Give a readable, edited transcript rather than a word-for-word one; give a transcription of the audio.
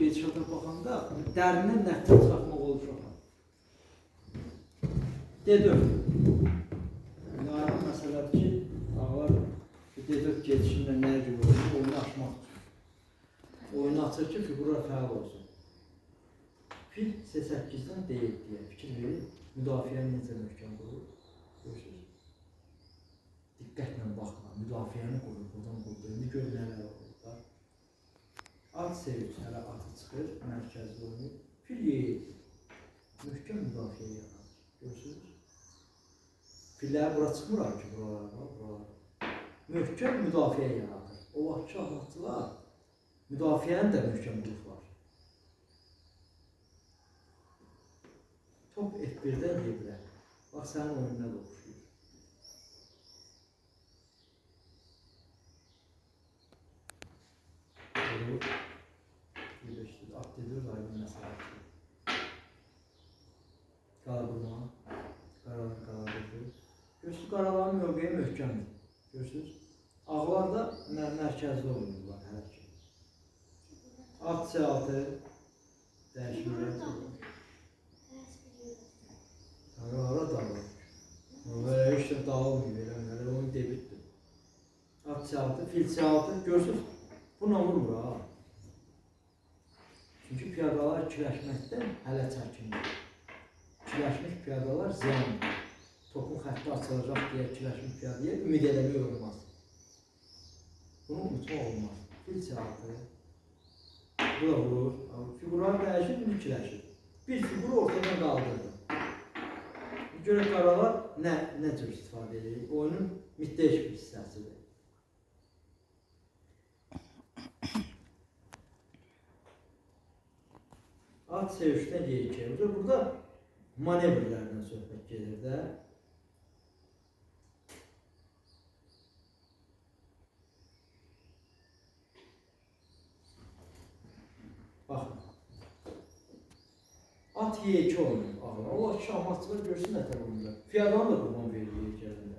gedişata baxanda dərindən nəticə çıxartmaq olur uşaqlar. D4. Aydın məsələdir ki, ağlar D4 gedişində nəyə görə olur? Oyunu açmaq üçün. Oyunu açır ki, figurlar fəal olsun. Fil C8-dən deyil deyə fikir verir. Müdafiəni necə möhkəm qurur? Görürsünüz? Diqqətlə baxma. Müdafiəni qurur. Buradan qurur. İndi gör nələr olur da. At C3 hələ atı çıxır. Mərkəzli oyunu. Fil Y7. Möhkəm müdafiə yaradır. Görürsünüz? Filləri bura çıxmırar ki, buralara. Möhkəm müdafiə yaradır. O vaxt ki, ahlatçılar müdafiəni də möhkəm qururlar. Top F1-dən Y1-ə. Bax, sənin oyununa da oxşuyur. Olur. Y5-dir. At D4 aydın məsələdir. Qala qurma. Qaralar qaladır. Görürsünüz, qaraların mövqeyi möhkəmdir. Görürsünüz? Ağlar da mərkəzli oyunurlar hər ki. At C6 dəyişmələr. Hara dağılır. Böyle işte dağılmıyor. Yani onun debittir. At C6, fil C6 görürsünüz. Buna vurmur ha. Çünkü piyadalar ikiləşməkdən hələ çəkinir. İkiləşmiş piyadalar ziyandır. Topun xətti açılacaq deyə ikiləşmiş piyadaya ümid eləmək olmaz. Bunu unutmaq olmaz. Fil C6. Bu da vurur. Figurlar dəyişir, ikiləşir. Bir figur ortadan qaldırdı. Görə qaralar nə cür istifadə edir? Oyunun müddəyiş bir hissəsidir. At C3-dən Y2. Burada manevrlərdən söhbət gedir də. Baxın. At Y2 oynuyor. O şahmatçılar görsün nətər oyunda. Fiyadan da qurban verir Y2-dən.